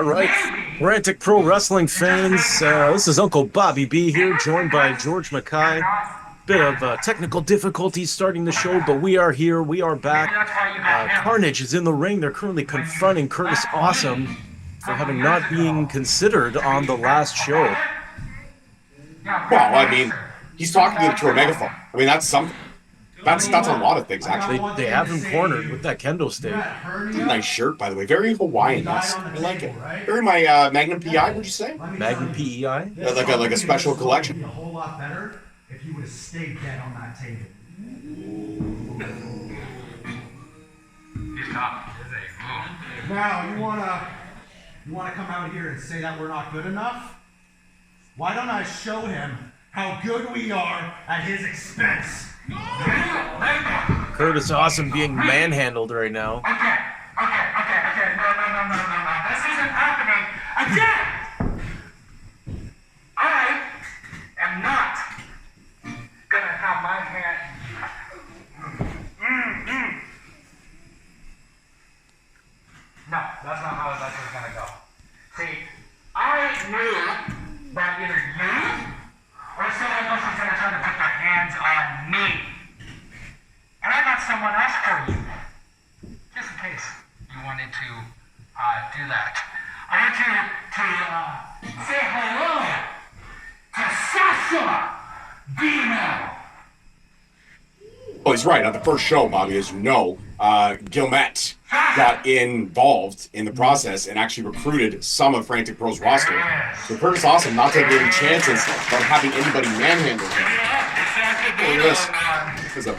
right, Frantic Pro Wrestling fans, this is Uncle Bobby B here, joined by George Mackay. Bit of technical difficulties starting the show, but we are here, we are back. Carnage is in the ring. They're currently confronting Curtis Awesome for having not being considered on the last show. Well, I mean, he's talking to a megaphone. I mean, that's something. That's a lot of things, actually. They have him cornered with that kendo stick. It's a nice shirt, by the way. Very Hawaiian-esque. I like it. Very my Magnum PI, would you say? Magnum PEI? Yeah, like a special collection. A whole lot better if you would have stayed dead on that table. He's tough, is he? Now, you wanna come out here and say that we're not good enough? Why don't I show him how good we are at his expense? Curtis Awesome being manhandled right now. Okay. No. This isn't happening again! I am not gonna have my hand. No, that's not how this is gonna go. See, I knew that either you or someone else was gonna try to put their hands on me. And I got someone else for you. Just in case you wanted to do that. I want you to say hello to Sasha Veeno. Oh, he's right. On the first show, Bobby, as you know, Gilmet got involved in the process and actually recruited some of Frantic Pro's roster. So Curtis Awesome not taking any chances on having anybody manhandle him. Look at this. This is a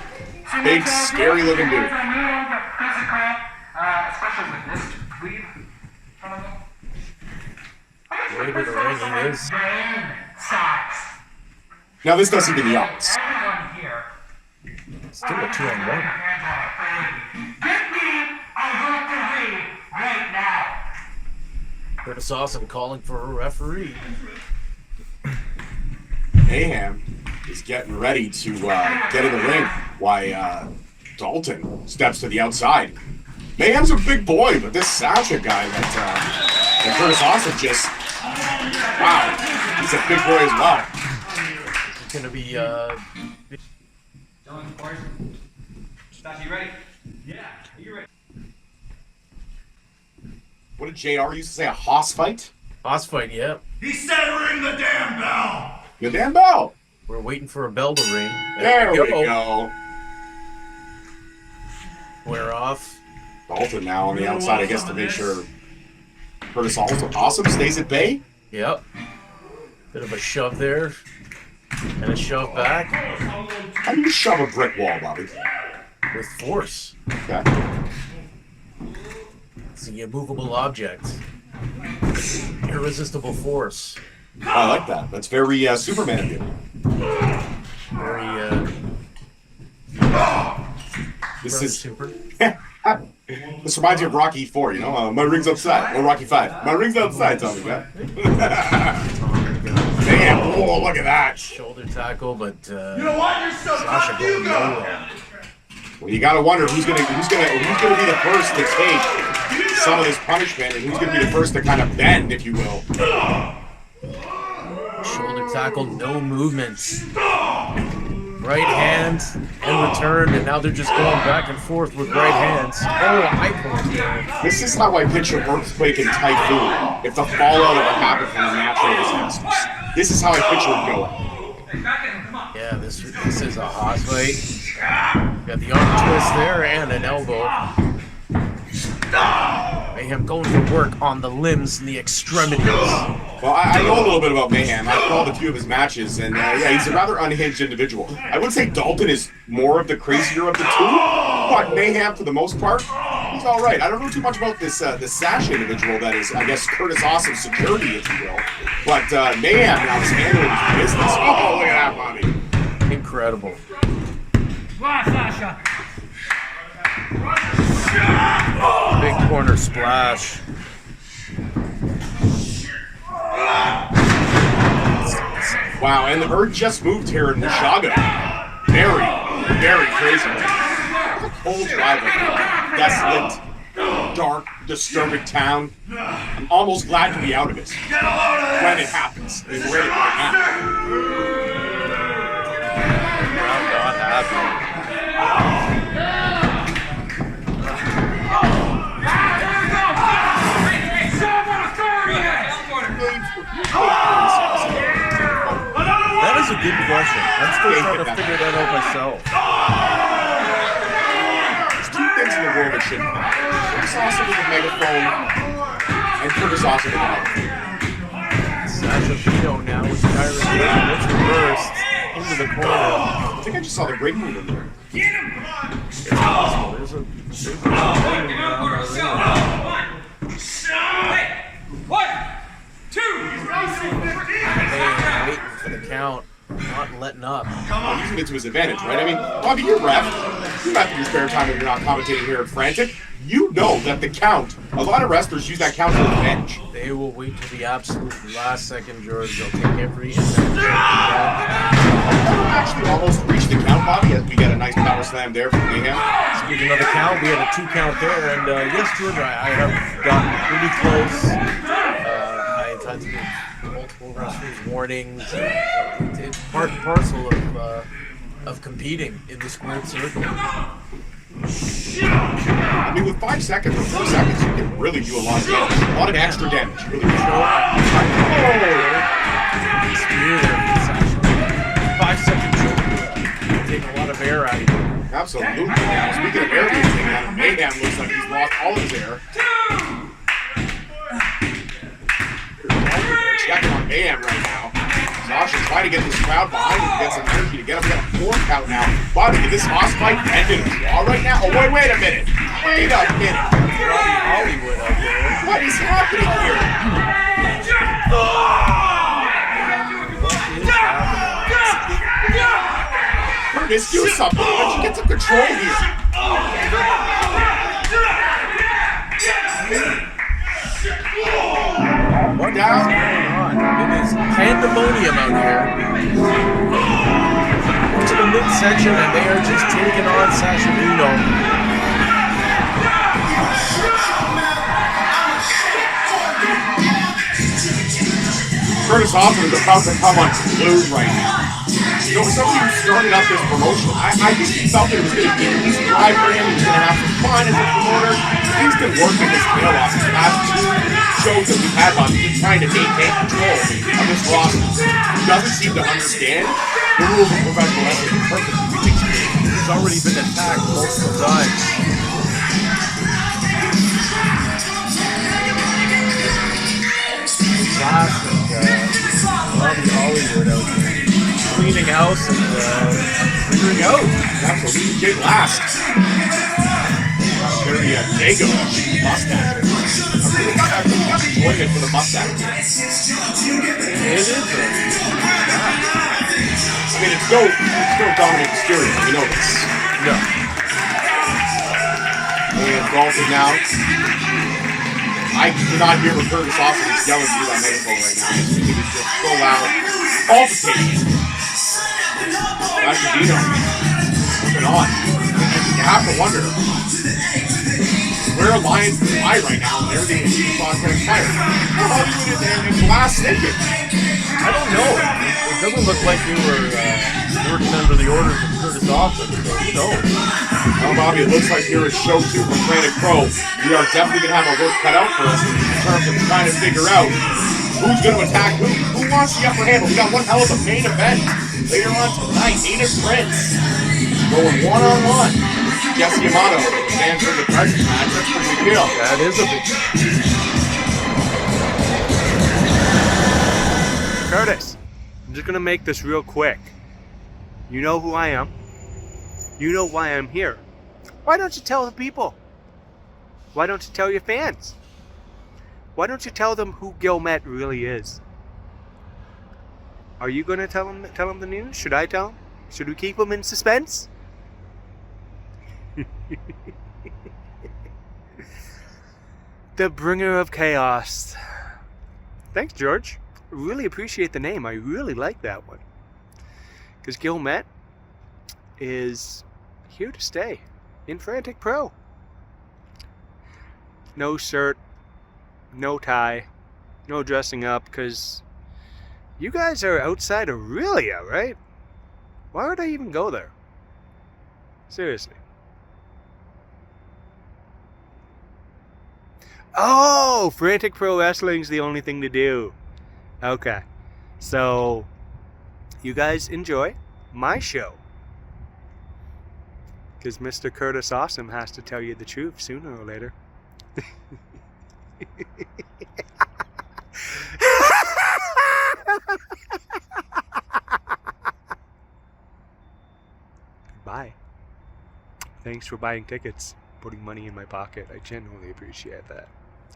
big, scary-looking dude. Especially with this weed in front of him. Way to the ring he is. Now, this doesn't give me odds. Everyone here. Still a 2-on-1. Get me a referee right now. Curtis Awesome calling for a referee. Mayhem is getting ready to get in the ring while Dalton steps to the outside. Mayhem's a big boy, but this Sasha guy that Curtis Awesome just... Wow, he's a big boy as well. It's going to be... Dylan, of course. Sasha, you ready? Yeah, are you ready? What did JR used to say, a hoss fight? Boss fight, yeah. He said ring the damn bell! Good damn bell! We're waiting for a bell to ring. There we go. We're off. Dalton now on the outside, I guess, to make sure Curtis Awesome stays at bay. Yep. Bit of a shove there. And a shove back. How do you shove a brick wall, Bobby? With force. Okay. It's an immovable object. Irresistible force. I like that. That's very Superman of you. Very, This is... super. This reminds me of Rocky 4, you know? My ring's outside. Or Rocky 5. My ring's outside, Tommy, man. Damn, oh, look at that. Shoulder tackle, but You know what? You're so Sasha tough, you going go! nowhere. Well, you gotta wonder who's gonna be the first to take some of this punishment, and who's gonna be the first to kind of bend, if you will. Shoulder tackle, no movements. Right hand and return, and now they're just going back and forth with right hands. Oh, high point there. This is how I picture Earthquake and Typhoon if the fallout ever happened from the natural disasters. This is how I picture it going. Yeah, this is a hot fight. Got the arm twist there and an elbow. Mayhem going to work on the limbs and the extremities. Well, I know a little bit about Mayhem. I've called a few of his matches, and yeah, he's a rather unhinged individual. I would say Dalton is more of the crazier of the two, but Mayhem, for the most part, he's all right. I don't know too much about this Sasha individual that is, I guess, Curtis Awesome's security, if you will. But Mayhem now is handling his business. Oh, look at that, Bobby. Incredible. Wow, Sasha. Big corner splash. Wow, and the herd just moved here in Washago. Very, very crazy. Cold driver. Desolate. dark, disturbing town. I'm almost glad to be out of it. When it happens. I mean, we're in it right now. I'm not happy. That is a good question. I'm still trying to figure that out myself. There's two things in the world that shouldn't matter. Curtis Austin with a megaphone, and Curtis Austin with a megaphone. Sasha Veeno now with Kyrie Ray. It's reversed into the corner. I think I just saw the break move in there. There's a big waiting for the count, not letting up. Well, using it to his advantage, right? I mean, Bobby, you're ref. You have your spare time when you're not commentating here at Frantic. You know that the count, a lot of wrestlers use that count to their advantage. They will wait to the absolute last second, George. They'll take every advantage. Actually almost reached the count, Bobby, as we get a nice power slam there from Mayhem. Speaking of the count, we had a 2 count there, and yes, George, I have gotten pretty close. I've had to give multiple wrestlers warnings. It's part and parcel of competing in the squared circle. I mean, with 5 seconds or 4 seconds, you can really do a lot of damage. A lot of extra damage. You really can. Spear there from Sasha. 5 seconds short. Take a lot of air out of you. Absolutely. Now, speaking of air being taken out, Mayhem looks like he's lost all of his air. They're checking on Mayhem right now. Sasha trying to get this crowd behind him to get some energy to get up. We got a 4 count now. Bobby, did this Haas fight end in a draw right now? Oh, wait a minute. Wait a minute. Hollywood out there. What is happening here? Curtis, do something. Let's get some control here. What down? It is pandemonium out here. To the midsection, and they are just taking on Sasha Veeno. Curtis Austin is about to come unglued right now. You know, somebody who started up this promotion, I think he felt it was going to be an easy ride for him. He was going to have some fun as a promoter. He's been working his tail off the past 2 shows that we've had on. He's been trying to maintain control of this roster. He doesn't seem to understand the rules of professional wrestling perfectly. He thinks He's already been attacked multiple times. Classic Bobby Hollywood out there. Cleaning house and figuring out. that's what we did last. Very Jago mustache. I really got enjoyment for the mustache. It is. I mean, it's no Dominic Mysterio. We know this. No. And Dalton now. I cannot hear what Curtis Austin is yelling through that megaphone right now. His music is just so loud. Palpitating. That's Veeno. Moving on. You have to wonder where Alliance is lie right now and everything is being transpired. Hollywood and Glass naked. I don't know. It doesn't look like they were working under the orders of Curtis Austin, so who knows? Well, Bobby, it looks like here at Show 2 from Frantic Pro, we are definitely going to have our work cut out for us in terms of trying to figure out who's going to attack who wants the upper hand. We got one hell of a main event later on tonight. Aiden Prince going one-on-one. Jesse Amato stands for the Carnage match. That's pretty big deal. That is a big Curtis, I'm just gonna make this real quick. You know who I am. You know why I'm here. Why don't you tell the people? Why don't you tell your fans? Why don't you tell them who Gilmet really is? Are you gonna tell them the news? Should I tell them? Should we keep them in suspense? The bringer of chaos. Thanks, George. Really appreciate the name. I really like that one. Because Gilmet is here to stay in Frantic Pro. no shirt, no tie, no dressing up, because you guys are outside of Aurelia, right? Why would I even go there? Seriously. Oh, Frantic Pro Wrestling's the only thing to do. Okay. So, you guys enjoy my show. Because Mr. Curtis Awesome has to tell you the truth sooner or later. Bye. Thanks for buying tickets, putting money in my pocket. I genuinely appreciate that.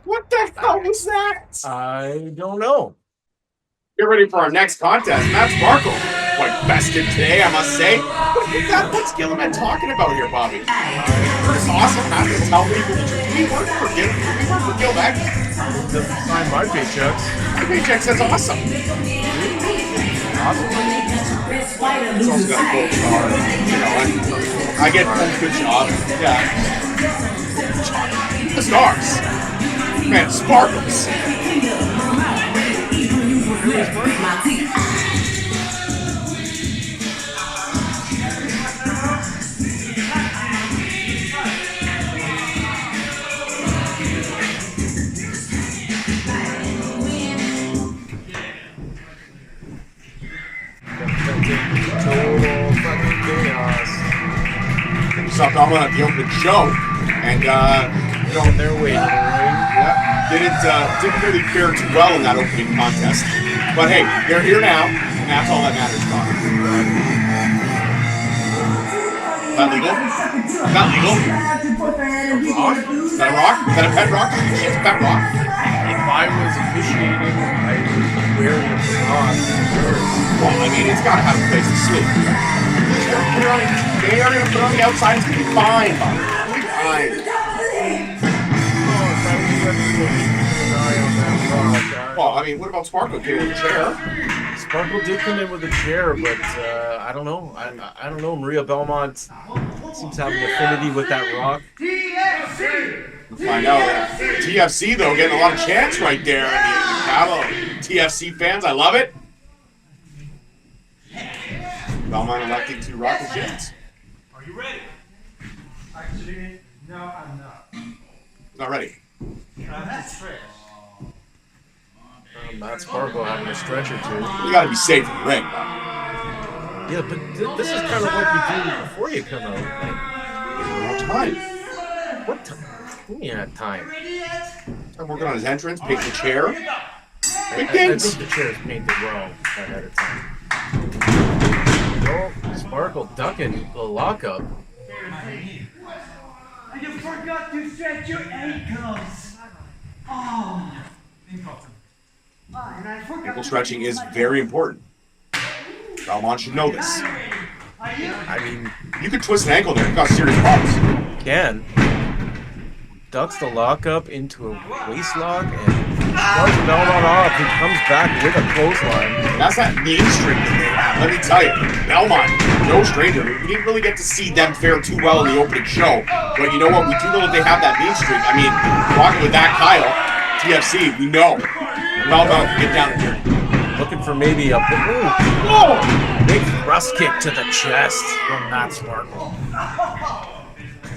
What the hell was that? I don't know. Get ready for our next contest. Matt Sparkle. Quite festive today, I must say. What's Gilliman talking about here, Bobby? Curtis Awesome has to tell people the truth. We work for Gilliman. Doesn't sign my paychecks. My paycheck says awesome. Awesome. It's also got a gold star. You know, I get a good job. Yeah. The stars. Man, sparkles. Total fucking chaos. Stopped on at the opening show, and you know, They're waiting in the ring. yeah, didn't really fare too well in that opening contest. But hey, they're here now, and that's all that matters, Bob. Is that legal? Is that legal? Rock? Is that a rock? Is that a pet rock? It's a pet rock. If I was officiating, I would be wearing a bra. Well, I mean, it's got to have a place to sleep. They are going to put on the outside. It's going to be fine, Bob. It'll be fine. Well, I mean, what about Sparkle? Came with a chair. Sparkle did come in with a chair, but I don't know. I don't know. Maria Belmont seems to have an affinity with that rock. We'll find out. TFC, though, getting a lot of chants right there. I mean, TFC fans, I love it. Belmont electing to rock the chants. Are you ready? Actually, no, I'm not. Not ready. That's fresh. Matt Sparkle having a stretch or two. You got to be safe in the ring. Yeah, but this is kind of what we do before you come out. Like, time. What time? We ain't had time. I'm working on his entrance, painting the chair. Big I things. think the chair is painted well ahead of time. Oh, Sparkle ducking the lockup. You forgot to stretch your ankles. Oh. And I forgot. Ankle stretching is very important. Belmont should know this. I mean, You could twist an ankle there and cause serious problems. can. Ducks the lockup into a waist lock and runs Belmont off. He comes back with a clothesline. That's that mean streak that they have. Let me tell you, Belmont, no stranger. We didn't really get to see them fare too well in the opening show. But you know what? We do know that they have that mean streak. I mean, walking with that Kyle, TFC, we know. Belmont can get down and dirty. Looking for maybe a big thrust kick to the chest from Matt Sparkle.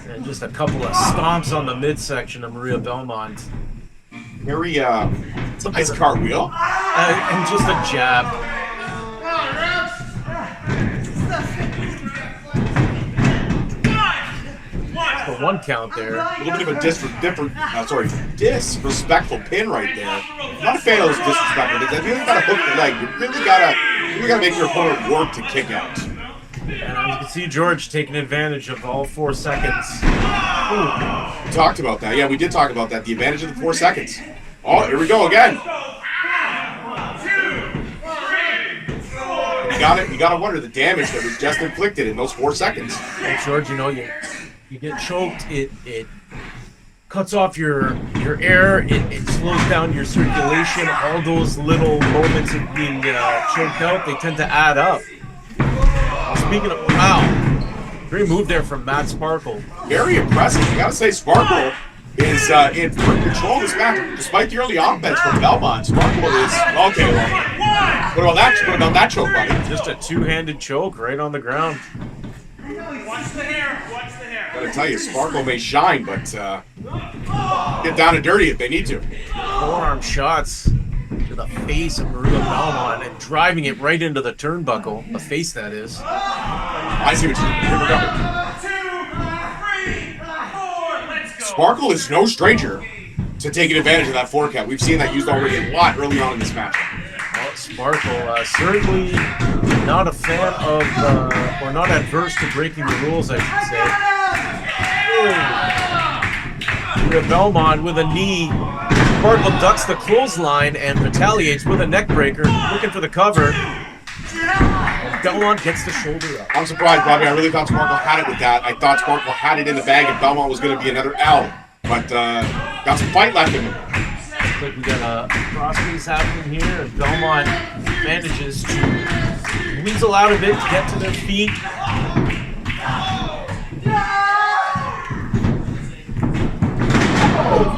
And just a couple of stomps on the midsection of Maria Belmont. Very, nice cartwheel. And just a jab. For one count there. A little bit of a disrespectful pin right there. Not a fan of those disrespectful pins. You really gotta hook the leg. You really gotta make your opponent work to kick out. And you can see George taking advantage of all 4 seconds. We talked about that. Yeah, we did talk about that. The advantage of the 4 seconds. Oh, here we go again. You gotta wonder the damage that was just inflicted in those 4 seconds. And George, you know, you get choked, it cuts off your air, it slows down your circulation. All those little moments of being choked out, they tend to add up. Speaking of, wow, great move there from Matt Sparkle. Very impressive. You gotta say, Sparkle is in full control of this match. Despite the early offense from Belmont, Sparkle is okay. Well, what about that choke, buddy? Just a two-handed choke right on the ground. Watch the hair. Watch the hair. Gotta tell you, Sparkle may shine, but get down and dirty if they need to. Forearm shots to the face of Maria Belmont and driving it right into the turnbuckle. The face, that is. I see what you mean. Here we go. 2, 3, 4. Let's go. Sparkle is no stranger to taking advantage of that forecast. We've seen that used already a lot early on in this match. Well, Sparkle, certainly not a fan of, or not adverse to breaking the rules, I should say. Maria Belmont with a knee. Sparkle ducks the clothesline and retaliates with a neck breaker, looking for the cover. And Belmont gets the shoulder up. I'm surprised, Bobby. I really thought Sparkle had it with that. I thought Sparkle had it in the bag and Belmont was going to be another L. But got some fight left in him. Looks like we got a cross-piece happening here, and Belmont manages to weasel out of it to get to their feet.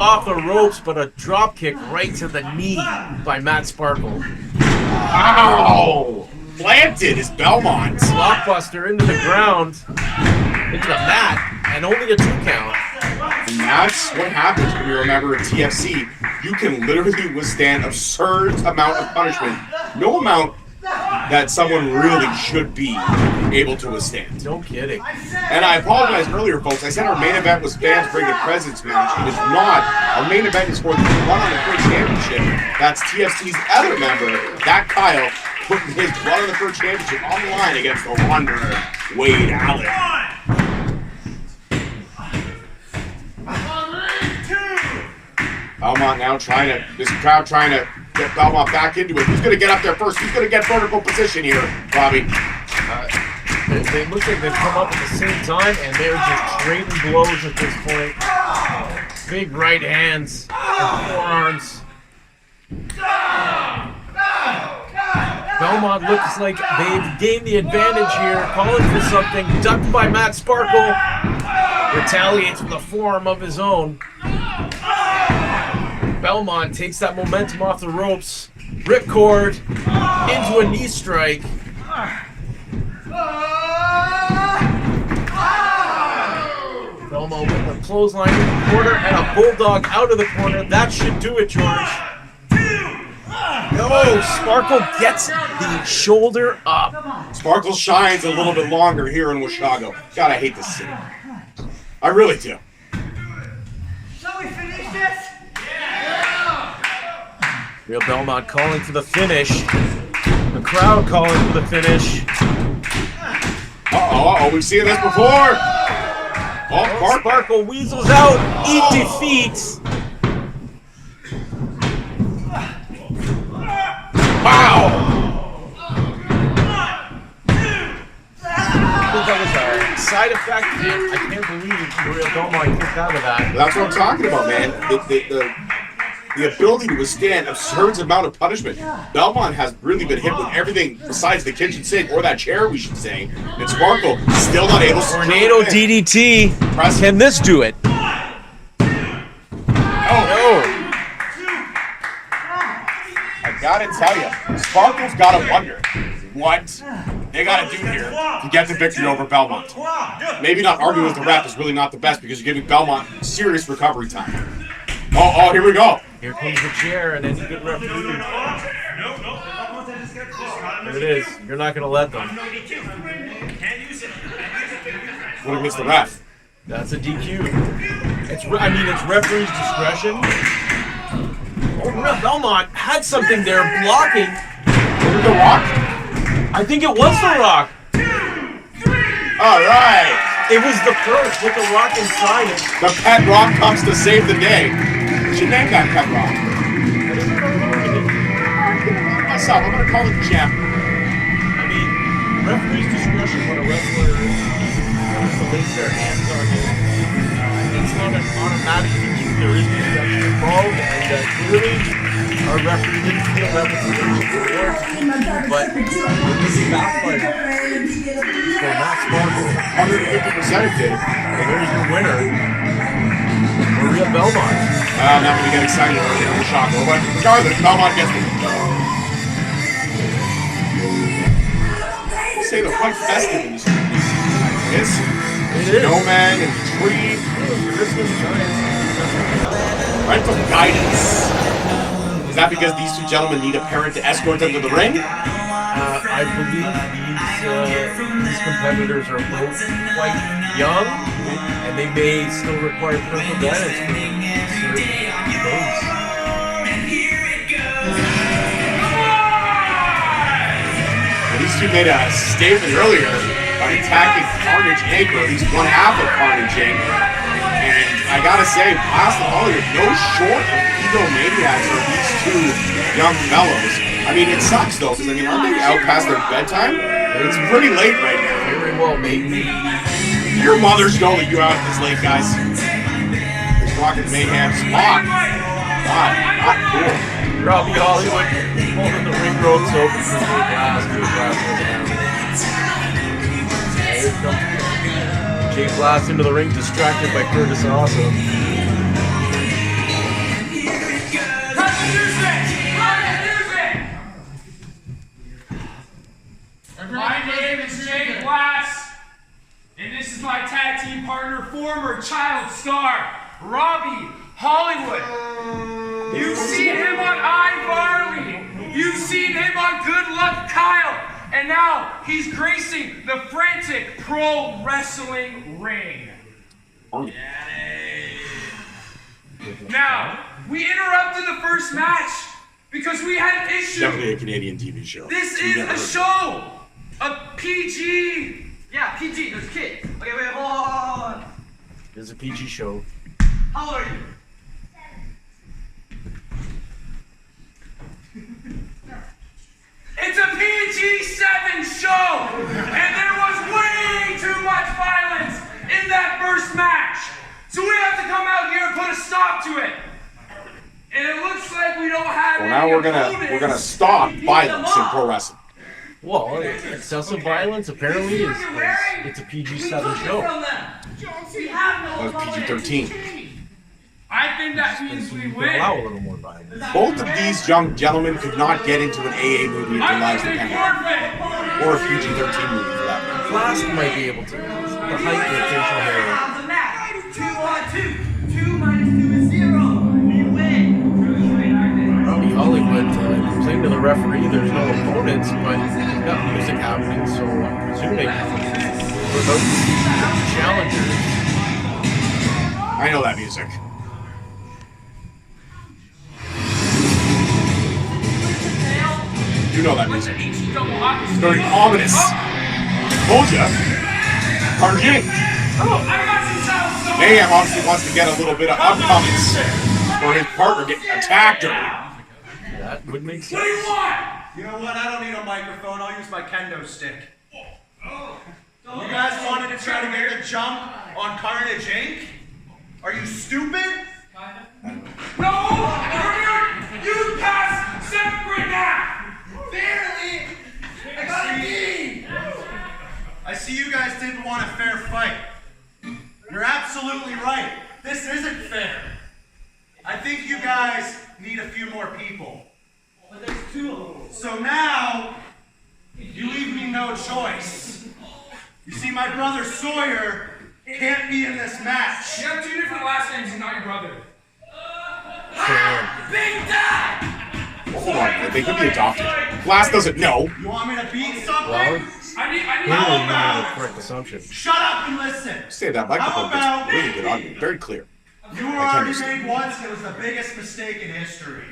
Off the ropes, but a drop kick right to the knee by Matt Sparkle. Ow! Planted is Belmont. Blockbuster into the ground, into the mat, and only a 2 count. And that's what happens when you remember a TFC. You can literally withstand absurd amount of punishment. No amount that someone really should be able to withstand. No kidding. And I apologized earlier, folks. I said our main event was fans bring the presence match. It is not. Our main event is for the Blood on the Fur Championship. That's TFC's other member, that Kyle, putting his Blood on the Fur Championship on the line against the Wanderer, Wade Allan. Belmont now this crowd trying to get Belmont back into it. Who's going to get up there first? Who's going to get vertical position here, Bobby? They look like they've come up at the same time, and they're just trading blows at this point. Big right hands and forearms. Belmont looks like they've gained the advantage here, calling for something. Ducked by Matt Sparkle. Retaliates with a forearm of his own. Belmont takes that momentum off the ropes. Ripcord into a knee strike. Belmont with a clothesline in the corner and a bulldog out of the corner. That should do it, George. No, Sparkle gets the shoulder up. Sparkle shines a little bit longer here in Washago. God, I hate this city. I really do. Shall we finish this? Real Belmont calling for the finish. The crowd calling for the finish. Uh-oh, we've seen this before. Oh, Sparkle weasels out. Eat defeat. Wow. I think that was a side effect. I can't believe Real Belmont kicked out of that. That's what I'm talking about, man. The ability to withstand absurd amount of punishment. Belmont has really been hit with everything besides the kitchen sink, or that chair, we should say. And Sparkle still not able to. Tornado DDT. Can this do it? I gotta tell you, Sparkle's gotta wonder what they gotta do here to get the victory over Belmont. Maybe not arguing with the ref is really not the best because you're giving Belmont serious recovery time. Oh, here we go. Here comes the chair, and then you get referee. There it is. You're not going to let them. What against the ref? That's a DQ. It's referee's discretion. Oh, Belmont had something there blocking. Was it The Rock? I think it was The Rock. All right. It was the first with The Rock inside it. The Pet Rock comes to save the day. You should name that Pet Rock. Myself, I'm going to call it Gem. I mean, referee's discretion when a wrestler lays their hands on you. It's not an automatic DQ. There is discretion involved, and clearly our referee didn't feel that was the but this is backfired for Matt Sparkle. 150% it did. And there's your winner. we have Belmont. I'm not going to get excited over here with Washago, but regardless, Belmont gets the I'll say they're quite festive in this season. It is. Snowman and the tree. Christmas time. Parental guidance. Is that because these two gentlemen need a parent to escort them to the ring? I believe these competitors are both quite young, and they may still require parental guidance for certain things. These two made a statement earlier by attacking Carnage Inc., or at least one half of Carnage Inc. And I gotta say, Blast and Holly are no short of egomaniacs are these two young fellows. I mean, it sucks though, because I mean, aren't they out past their bedtime? It's pretty late right now. Very well, maybe. Your mothers know that you're out this late, guys. It's rocking Mayhem spot. God, not cool. Robbie Hollywood holding the ring ropes open for Jay Blast. Jay Blast into the ring, distracted by Curtis Awesome. My name is Jay Blast, and this is my tag team partner, former child star, Robbie Hollywood. You've seen him on iVarley. You've seen him on Good Luck Kyle. And now he's gracing the Frantic Pro Wrestling ring. Now, we interrupted the first match because we had an issue. Definitely a Canadian TV show. This is a show. A PG. Yeah, PG, there's kids. Okay, wait, hold on. It's a PG show. How old are you? It's a PG-7 show, and there was way too much violence in that first match. So we have to come out here and put a stop to it. And it looks like we don't have Well, now we're gonna stop violence in pro wrestling. Well, excessive violence apparently is it's a PG-7 show. That was PG-13. I think that means we You can win. allow a little more violence. Both of these young gentlemen could not get into an AA movie if their lives I think depended they on it. forfeit. Or a PG-13 movie for that matter. Blast might be able to. The height and facial hair. 2 on 2. 2 minus 2 is 0. We win. Robbie Hollywood saying to the referee there's no opponents, but we've got music happening, so I'm presuming we're about to see challengers. I know that music. You know that music. It's very ominous. Told ya. Carnage. Mayhem obviously wants to get a little bit of upcomings for his partner getting attacked earlier. That would make sense. What do you want? You know what? I don't need a microphone. I'll use my kendo stick. You guys wanted to try to get the jump on Carnage Inc.? Are you stupid? No! You pass separate now! Barely! I see you guys didn't want a fair fight. You're absolutely right. This isn't fair. I think you guys need a few more people. But there's 2 of them. So now, you leave me no choice. You see, my brother Sawyer can't be in this match. You have 2 different last names and not your brother. Big Dad! Well, hold on, they could be adopted. Blast doesn't know. You want me to beat something? Well, I need clearly How you made about- the correct assumption. Shut up and listen. Say that microphone gets really good audio, very clear. You were I already can't made once, and it was the biggest mistake in history.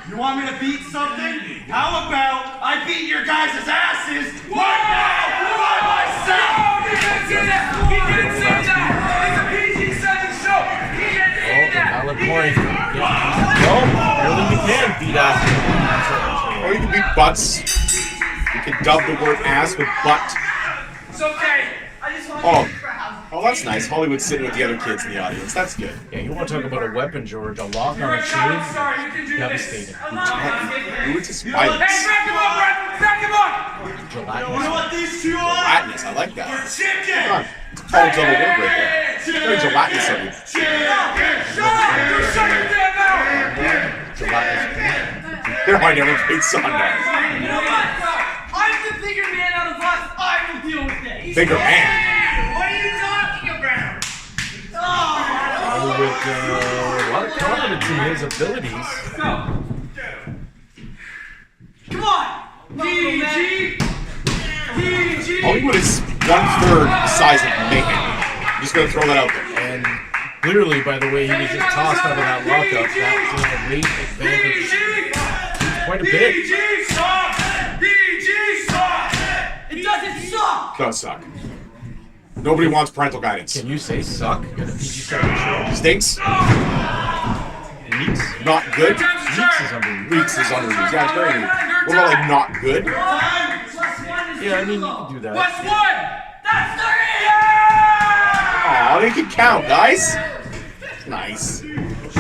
You want me to beat something? How about I beat your guys' asses right now by myself? He didn't say that! He didn't say that! It's a PG-7 show! He didn't say Oh, that! valid point. No, apparently you can beat ass. Or you can beat butts. You can dub the word ass with butt. It's okay. I just want Oh. to be proud. Oh, that's nice. Hollywood's sitting with the other kids in the audience. That's good. Yeah, you want to talk about a weapon, George? A lock You're on a a child chain? star. You can do this. Devastating. Ooh, it's just Hey, violence. back him up, Brad! Back him up! You know what these two are? Gelatinous, I like that. Chicken! Come on. It's a tall double word right there. Very gelatinous of you. There might never be Sunday. You know what? I'm the bigger man out of us. I will deal with this. Bigger man. What are you talking about? With a lot of confidence in his abilities. Come on! PG! Hollywood is 1/3 the size of Mayhem. I'm just gonna throw that out there. And clearly, by the way he was just tossed out of that lockup, that was a late advantage. Quite a bit. It doesn't suck! Does suck. Nobody wants parental guidance. Can you say suck in a PG-13 show? Stinks. Weeks? Not good. Weeks is underused. Weeks is underused. Yeah, it's very weak. What about like not good? Yeah, I mean, you can do that. Plus one! That's 3! Aw, they can count, guys. Nice. This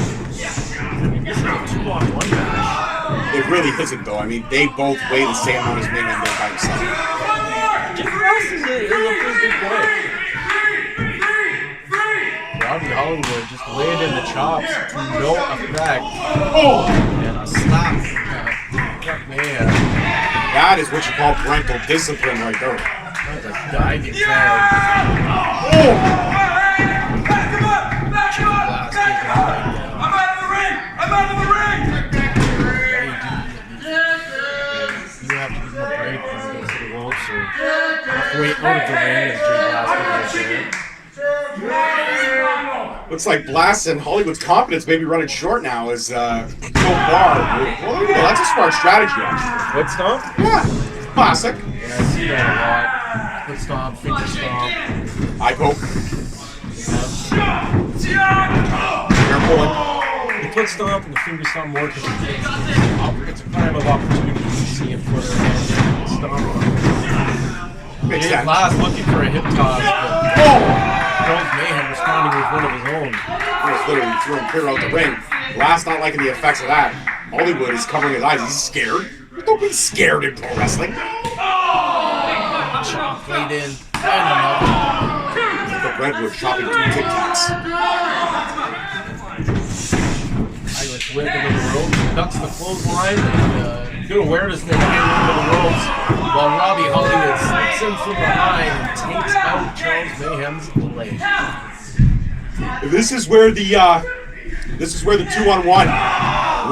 is a 2-on-1 match. It really isn't though. I mean, they both weigh the same amount as Mayhem there by himself. Jeff Ross is a pretty good player. Robbie Hollywood just laid in the chops to no effect. Oh! And a slap. Man. That is what you call parental discipline right there. That's a diving tag. Oh! Back him up! Back him up! Back him up! I'm out of the ring! I'm out of the ring! You have to give him a break when he goes to the ropes or halfway out of the ring as Jay Blast goes there. Looks like Blast and Hollywood's confidence may be running short now as so far. Well, there you go. That's a smart strategy, actually. Foot stomp? Yeah. Classic. Yeah, I see that a lot. Foot stomp, finger stomp. Eye poke. You're pulling. The foot stomp and the finger stomp more because it's a prime of opportunity to see him put her hand in and stomp. Makes Jay sense. Blast looking for a hip toss, but Oh! Mayhem responding with one of his own. He was literally throwing clear out the ring. Blast not liking the effects of that. Hollywood is covering his eyes. He's scared. Don't be scared in pro wrestling. Chop played in. And another. The Redwood chopping 2 Tic Tacs. Irish whip into the ropes. Ducks the clothesline. And good awareness there to get into the ropes. While Robbie Hollywood slips in from behind and takes out Charles Mayhem's leg. This is where the 2-on-1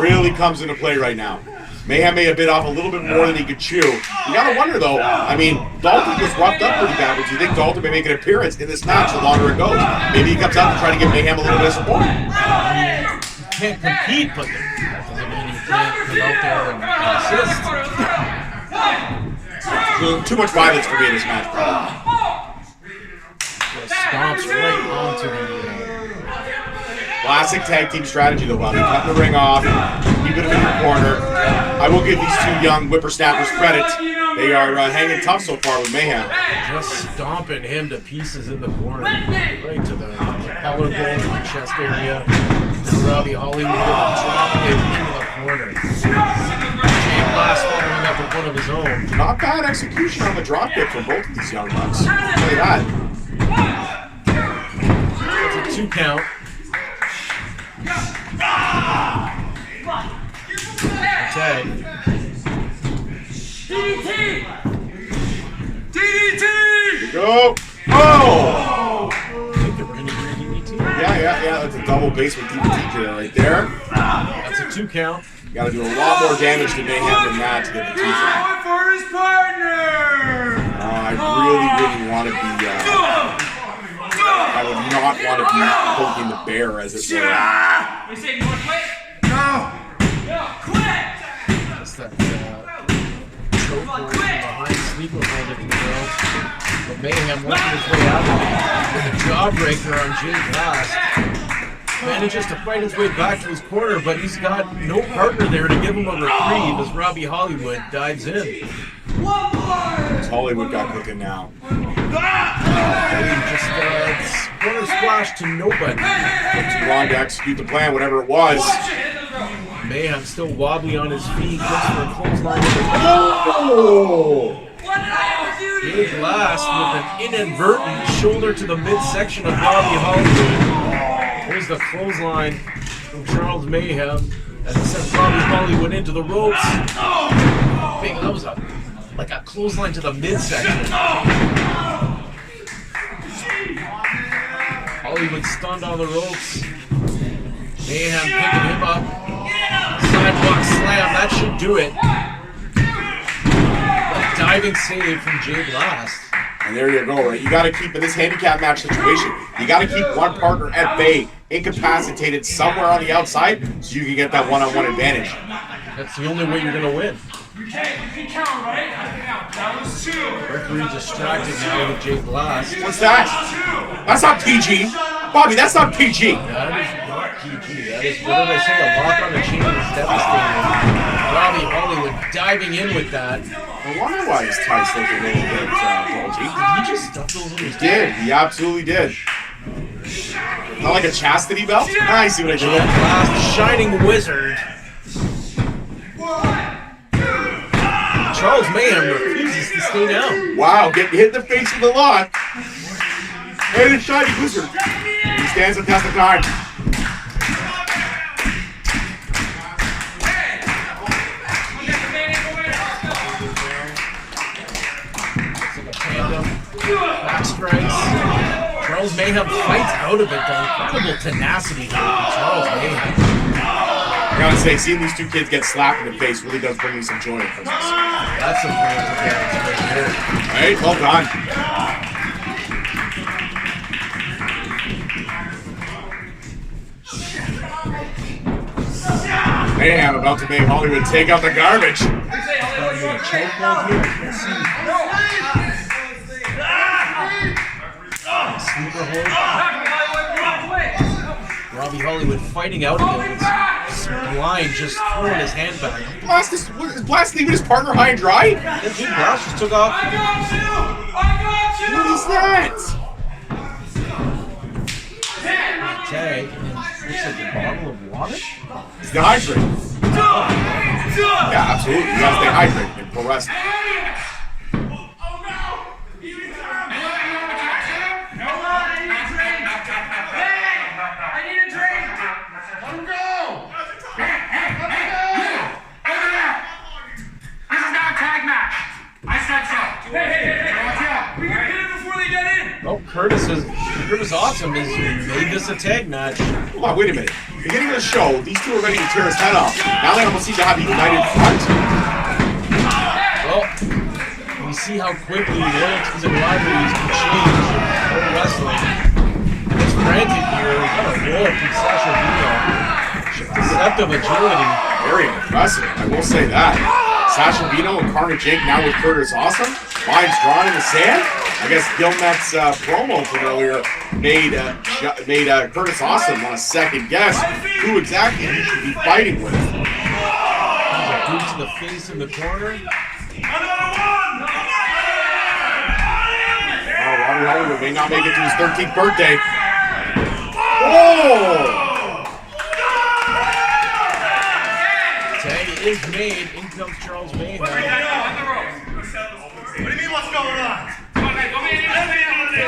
really comes into play right now. Mayhem may have bit off a little bit more than he could chew. You gotta wonder though. I mean, Dalton was roughed up pretty bad, but do you think Dalton may make an appearance in this match the longer it goes? Maybe he comes out to try to give Mayhem a little bit of support. You can't compete, but that doesn't mean you can't come out there and assist. Too much violence for me in this match, probably. Stomps right onto the. Classic tag team strategy though, Bobby. Cut the ring off, keep it in your corner. I will give these 2 young whippersnappers credit. They are hanging tough so far with Mayhem. Just stomping him to pieces in the corner. Right to the collarbone, the chest area. And Robbie Hollywood dropping him into the corner. Jay Blast following up with one of his own. Not bad execution on the dropkick from both of these young bucks. I'll tell you that. It's a 2 count. Okay. DDT! Go! Oh! I think they were going to do a DDT. Yeah. That's a double basement DDT right there. That's a 2 count. Got to do a lot more damage to Mayhem than that to get the 2 count. Going for his partner! I really want to be. I would not want to be poking the bear as it were. You say you want to quit? No! Quit! That's that choke hold from behind, sleeper hold if you will. But Mayhem working his way out with a jawbreaker on Jay Blast. Manages to fight his way back to his corner, but he's got no partner there to give him a reprieve as Robbie Hollywood dives in. Hollywood got cooking now. Just corner splash to nobody. Took too long to execute the plan, whatever it was. Mayhem still wobbly on his feet, looks for a clothesline. Oh! What did I ever do Big blast with an inadvertent shoulder to the midsection of Robbie Hollywood. Here's the clothesline from Charles Mayhem. And it sends Robbie Hollywood into the ropes. Big, that was like a clothesline to the midsection. Hollywood stunned on the ropes. Mayhem picking him up. Sidewalk slam, that should do it. A diving save from Jay Blast. And there you go, right? You got to keep in this handicap match situation. You got to keep one partner at bay, incapacitated somewhere on the outside, so you can get that one-on-one advantage. That's the only way you're gonna win. You can count, right? That was 2. Referee distracted now with Jay Blast. What's that? That's not PG. Bobby, that's not PG. That is not PG. That is, what did I say? A lock on the chain is devastating. Robbie Hollywood diving in with that. I wonder why his tights look a little bit bulgy. Did he just stuff those in his He did. He absolutely did. Not like a chastity belt? I see what I Jay did. Blast, Shining Wizard. Charles Mayhem refuses to stay down. Wow, getting hit in the face with a lock. And a shiny wizard. He stands the test of time. Back strikes. Charles Mayhem fights out of it though. Incredible tenacity here from Charles Mayhem. I gotta say, seeing these two kids get slapped in the face really does bring me some joy and Christmas. That's some Frantic right here. Right? Well done. Mayhem about to make Hollywood take out the garbage. Sleeper hold. Robbie Hollywood fighting out of it. Blind just throwing his hand back. Is Blast leaving his partner high and dry? And Jim Blast just took off. What is that? Tag. Looks like a bottle of water. He's dehydrated. Yeah, absolutely. You gotta stay hydrated in pro wrestling. Oh, Curtis Awesome has made this a tag match. Hold on, wait a minute. Beginning of the show, these two are ready to tear his head off. Now they almost seem to have a united front. Well, we see how quickly loyalties and rivalries can change in pro wrestling. It's Frantic here. What a roll from Sasha Veeno. Deceptive agility. Very impressive, I will say that. Sasha Veeno and Carnage now with Curtis Awesome. Lines drawn in the sand. I guess Gilmet's promo from earlier made Curtis Awesome want to second guess who exactly he should be fighting with. There's a boot to the face in the corner. Oh, Robbie Hollywood may not make it to his 13th birthday. Oh! Tag is made. In comes Charles Mayhem. What do you mean, what's going on?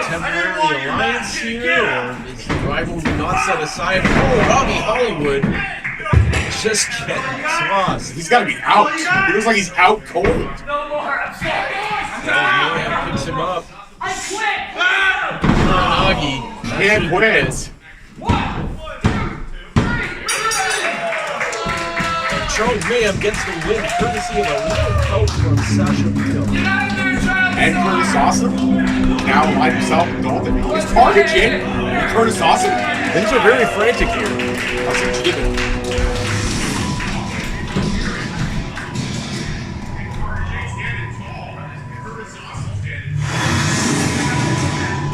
Temporary alliance here, or is the rivalry not set aside? Oh, Robbie Hollywood just getting tossed. He's got to be out. He looks like he's out cold. No more. I'm sorry. Mayhem picks him up. I quit. Nagi. Can't quit. Charles Mayhem gets the win, courtesy of a little coach from Sasha Veeno. And Curtis Awesome now by himself with Dalton. He's targeting Curtis Awesome. Things are very frantic here. That's what you did.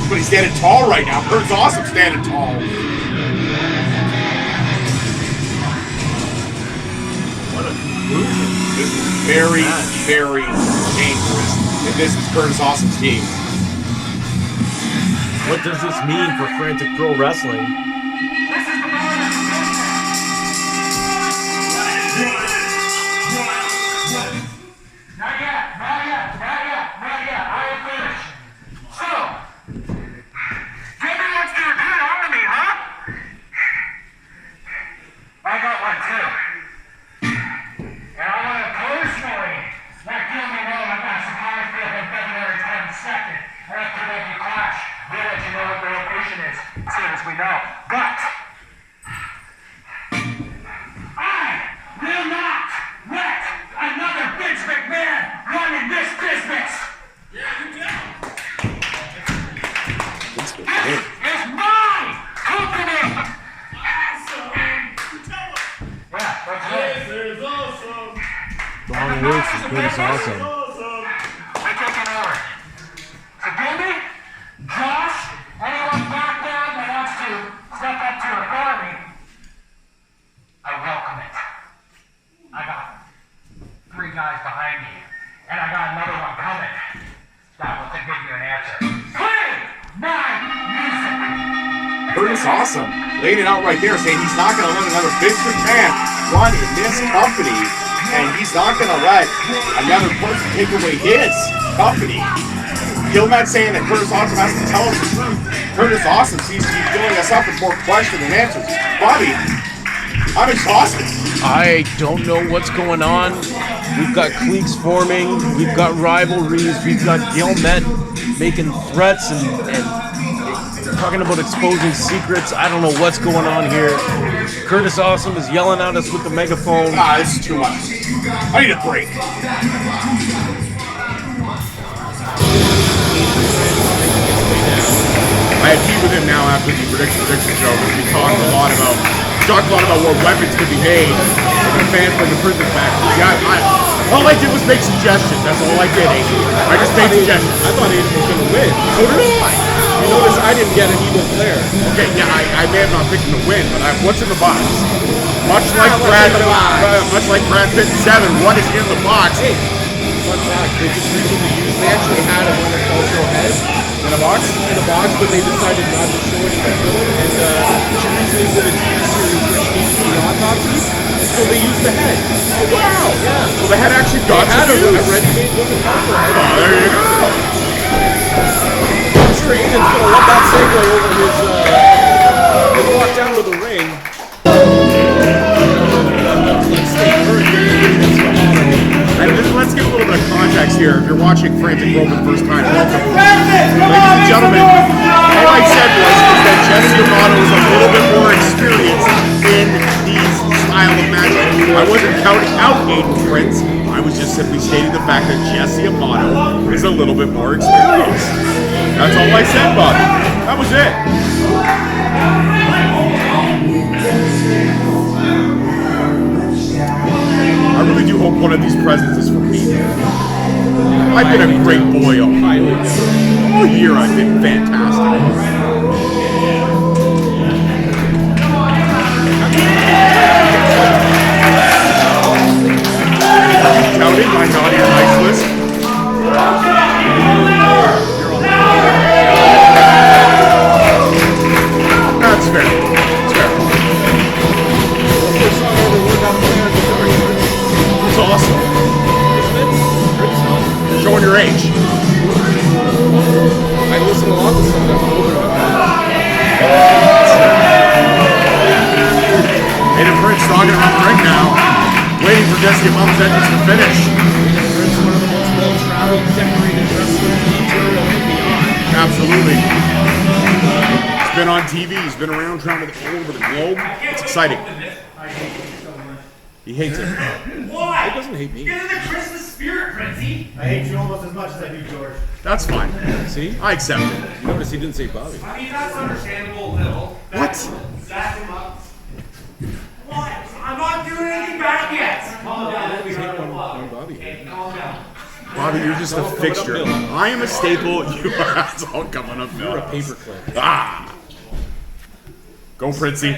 But he's standing tall right now. Curtis Awesome standing tall. What a conclusion. This is very, very dangerous. If this is Curtis Awesome's team. What does this mean for Frantic Pro Wrestling? Not yet. I am know. But I will not let another Vince McMahon run in this business. This is my company. Yeah, that's right. Long words is good as awesome. We're taking over. So Jimmy, Josh, anyone back there that wants to step up to authority, I welcome it. I got 3 guys behind me, and I got another one coming. That will give you an answer. Play my music! Curtis Awesome laying it out right there, saying he's not going to let another Vince McMahon run in this company, and he's not going to let another person take away his company. Gilman saying that Curtis Awesome has to tell us the truth. Curtis Awesome seems to be filling us up with more questions than answers. Bobby, I'm exhausted. I don't know what's going on. We've got cliques forming, we've got rivalries, we've got Gilmet making threats and talking about exposing secrets. I don't know what's going on here. Curtis Awesome is yelling at us with the megaphone. This is too much. I need a break. I had tea with him now after the prediction show, because we talked a lot about what weapons could be made for the fans from the prison factory. Yeah, all I did was make suggestions. That's all I did, Aiden. I just made suggestions. I thought Aiden was going to win. So did I. You notice I didn't get an evil player. Okay, yeah, I may have not picked him to win, but what's in the box? Much like Brad Pitt 7, what is in the box? Hey, fun fact, they just recently used, they actually had a Winter Cultural head In a box? in a box, but they decided not to show it in the film, and she recently did a TV series which needs to be autopsies, so they used the head. Oh, wow. Yeah. So they had actually got They had to a use. ready-made Winter Cultural head. Oh, there you go. I'm sure Aiden's going to let that segue over his walk down to the ring. Let's stay current And let's give a little bit of context here. If you're watching Frantic Pro for the first time, welcome. Ladies and gentlemen, all I said was that Jesse Amato is a little bit more experienced in these style of matches. I wasn't counting out Aiden Prince. I was just simply stating the fact that Jesse Amato is a little bit more experienced. That's all I said, Bobby. That was it. I really do hope one of these presents is for me. I've been a great boy all year. I've been fantastic. Counting my naughty and nice list. That's fair. That's fair. It's awesome. Showing your age. I listen a lot to some of that. Aiden Prince stalking around the ring now, waiting for Jesse Amato's entrance to finish. Prince, one of the most well-traveled, decorated wrestlers in Ontario and beyond. Absolutely. He's been on TV. He's been around traveling all over the globe. It's exciting. He hates it. Why? He doesn't hate me. Get in the Christmas spirit, Princey. I hate you almost as much as I do George. That's fine. See? I accept it. You notice he didn't say Bobby. I mean, that's understandable a little. What? Zach him up. What? I'm not doing anything bad yet. Calm down. I always hate when Bobby hates me. Calm down. Bobby, you're just a fixture. I am a staple. You are. It's all coming up. You're a paperclip. Ah! Go, Princey.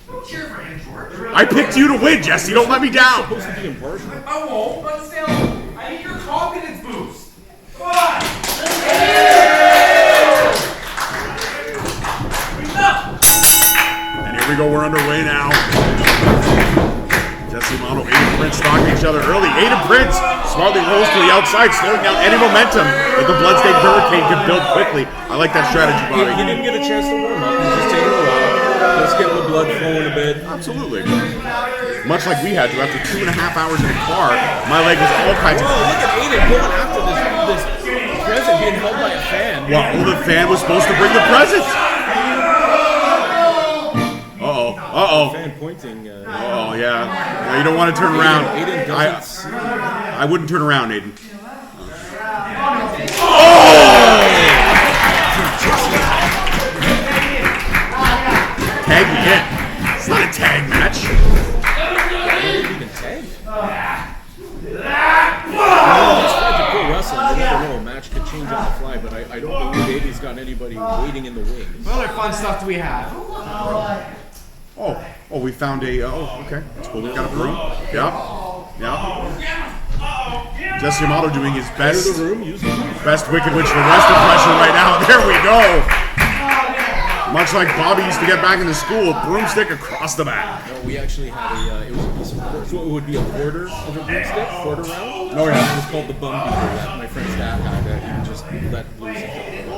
Don't cheer for him, George. I picked you to win, Jesse. Don't let me down. Supposed to be impartial. I won't, but still, I need your confidence boost. Come on. And here we go. We're underway now. Jesse Amato, Aiden Prince stalking each other early. Aiden Prince smartly rolls to the outside, slowing down any momentum that the Bloodstained Hurricane can build quickly. I like that strategy, He Bobby. didn't get a chance to warm up. He's just taking a while. Let's get the blood flowing a bit. Absolutely. Much like we had to after 2.5 hours in the car. My leg was all kinds of. Oh, look at Aiden going after this present being held by a fan. Well, the fan was supposed to bring the presents. Uh-oh. Fan pointing. Oh, yeah. You don't want to turn around. Aiden doesn't see. I wouldn't turn around, Aiden. Tag again. It's not a tag match. Pro wrestling, you never know, a match could change on the fly, but I don't believe Aiden's got anybody waiting in the wings. What other fun stuff do we have? Oh, we found a. Oh, okay. That's cool. We got a broom. Yep. Jesse Amato doing his best. Best Wicked Witch for West impression right now. There we go. Much like Bobby used to get back into school, broomstick across the back. No, we actually had a. It was a piece of quarter. So it would be a quarter of a broomstick, quarter round. Oh, yeah. It was called the bum beater that my friend's dad had. That he would just let loose.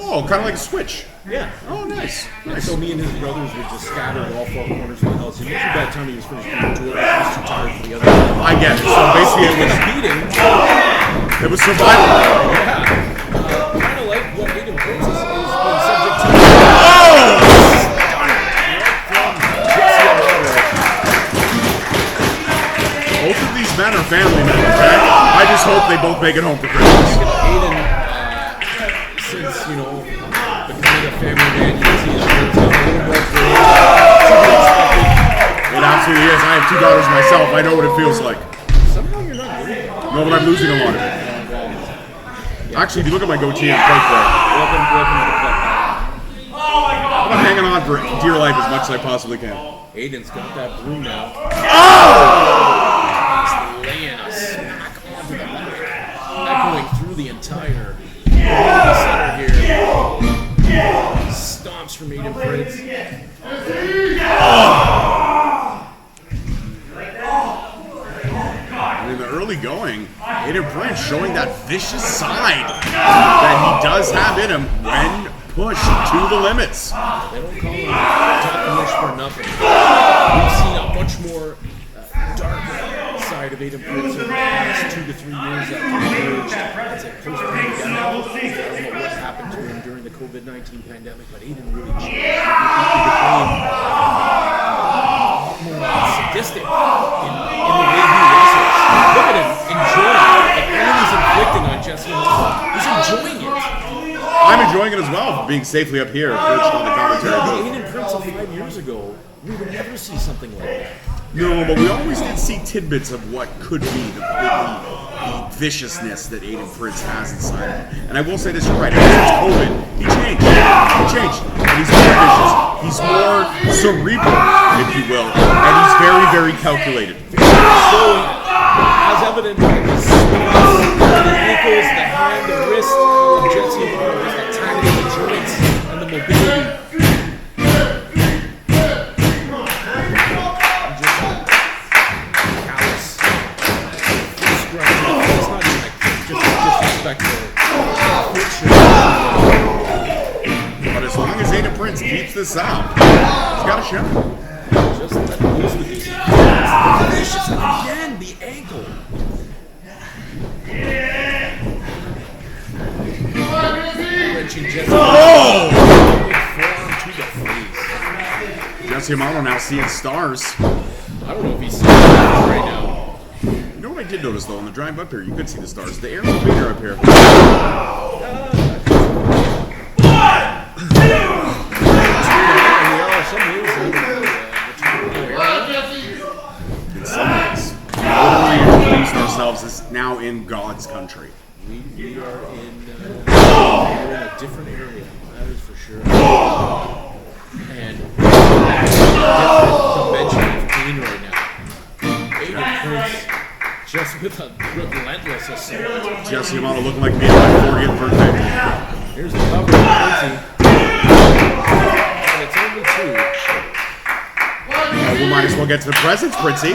Oh, kind of like a switch. Yeah. Oh, nice. So me and his brothers would just scatter in all four corners of the house. And usually by the time he was finished doing the tour, he was too tired for the other one. I get it. So basically, it was beating. It was survival. Yeah. Kind of like what Aiden Prince is been subject to. Both of these men are family men, okay? I just hope they both make it home for Christmas. Aiden, since, you know, becoming a family man, you can see his friends have a little more It absolutely is. I have 2 daughters myself. I know what it feels like. Somehow you're not losing. No, but I'm losing a lot of it. Actually, if you look at my goatee and play for it, Welcome to the club. I'm hanging on for dear life as much as I possibly can. Aiden's got that broom now. He's laying a smack onto the line, echoing through the entire center here. Stomps from Aiden Prince. In the early going, Aiden Prince showing that vicious side that he does have in him when pushed to the limits. They don't call him Dark for nothing. We've seen a much more dark side of Aiden Prince over the past 2 to 3 years that converged. It's a post-pandemic. I don't know what happened to him during the COVID-19 pandemic, but Aiden really changed. He became more sadistic in the way he wrestles. Look at him enjoying the pain he's inflicting on Jesse Amato. He's enjoying it. I'm enjoying it as well, being safely up here, perched on the commentary booth. Aiden Prince of 5 years ago, we would never see something like that. No, but we always did see tidbits of what could be the viciousness that Aiden Prince has inside him. And I will say this, you're right, ever since COVID, he changed. And he's more vicious. He's more cerebral, if you will. And he's very, very calculated. So, as evident by the spots, the ankles, the hand, the wrist of Jesse Amato, attacking the joints and the mobility. But as long as Aiden Prince keeps this up, he's got a shot. Just let loose with these. Vicious again, the ankle. Wrenching Jesse. Oh! Forearm to the face. Jesse Amato now seeing stars. I don't know if he's seeing stars right now. You know what I did notice though, on the drive up here, you could see the stars. The air's bigger up here. In some ways, literally introduced ourselves as now in God's country. We are in a different area, that is for sure. And different dimension of pain right now. Aiden Prince just with a relentless assault. Jesse Amato looking like me on my 40th birthday. Here's the cover of Princey. And it's only 2. We might as well get to the presents, Princey.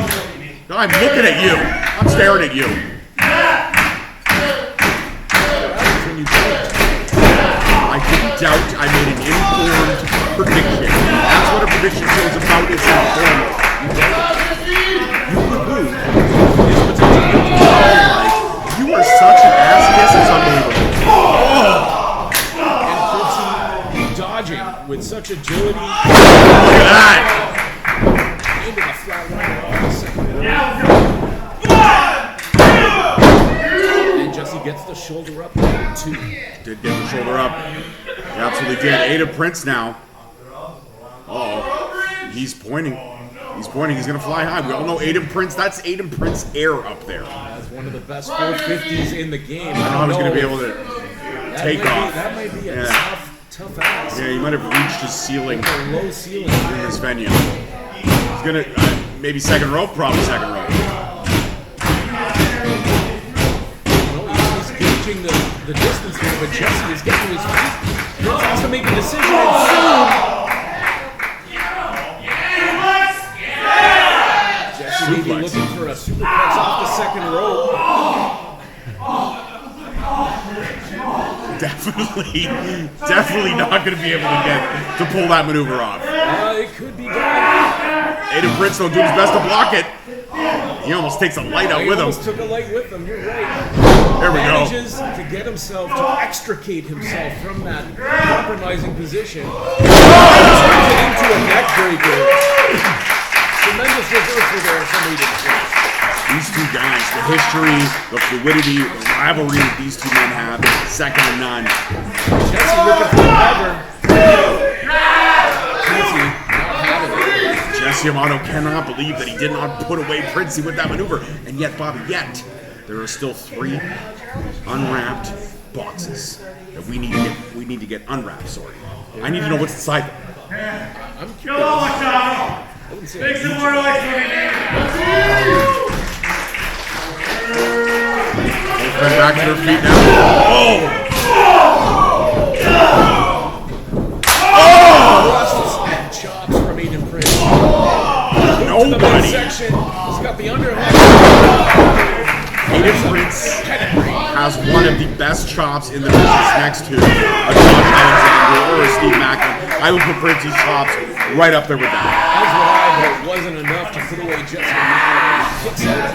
No, I'm looking at you. I'm staring at you. I didn't doubt. I made an informed prediction. That's what a prediction show is about. It's informed. You are such an ass kiss. It's unbelievable. And Princey dodging with such agility. Look at that. shoulder up too. Did get the shoulder up. He absolutely did. Aiden Prince now. Uh-oh. He's pointing. He's pointing. He's going to fly high. We all know Aiden Prince. That's Aiden Prince air up there. That's one of the best 450s in the game. I don't know how he's going to be able to take off. That might be a tough ass. Yeah, he might have reached his ceiling A low ceiling. in this venue. He's going to, maybe second rope, probably second rope. He's gauging the distance here, but Jesse is getting to his feet. He has to make a decision soon. Jesse may be looking for a superplex off the second rope. Definitely not going to be able to pull that maneuver off. It could be done. Aiden Prince though doing his best to block it. He almost takes a light out He with him. almost took a light with him. You're right. There we go. Manages to get himself, to extricate himself from that compromising position. Turns it into a neck breaker. Tremendous reversal there from Aiden Prince. These two guys, the history, the fluidity, the rivalry that these two men have, second to none. Jesse looking for the cover. Jesse not having it. Jesse Amato cannot believe that he did not put away Princey with that maneuver. And yet, Bobby, there are still 3 unwrapped boxes that we need to get unwrapped, sorry. I need to know what's inside them. I'm curious. I wouldn't say Make some more noise for me, man. Both back to their feet now. Chops from Aiden Prince. Nobody. Section. He's got the underhook. Aiden Prince has one of the best chops in the business next to a Josh Alexander or a Steve Macklin. I would put Prince's chops right up there with that. That's what I thought wasn't enough to put away Jesse Amato. Kicks out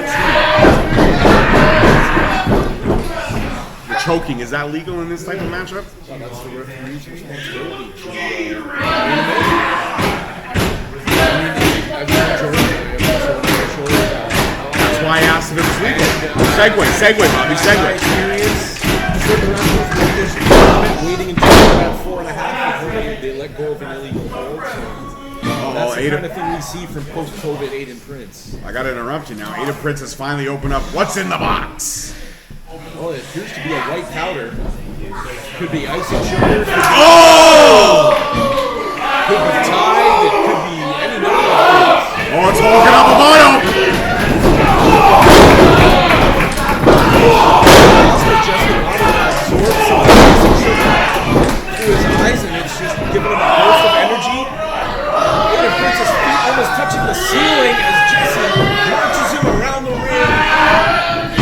The choking, is that legal in this type of matchup? well, that's the referee's responsibility. That's why I asked if it was legal. Segue, Bobby, segue. Waiting until about 4.5 before they let go of an illegal hold. That's the kind of thing we see from post-COVID Aiden Prince. I gotta interrupt you now. Aiden Prince has finally opened up. What's in the box? Well, it appears to be a white powder. Could be icing sugar. Oh! Could be Tide. It could be any number of things. Oh, it's walking up Amato! Through his eyes, and it's just giving him a burst of energy. Aiden Prince's feet almost touching the ceiling as Jesse marches him around the ring.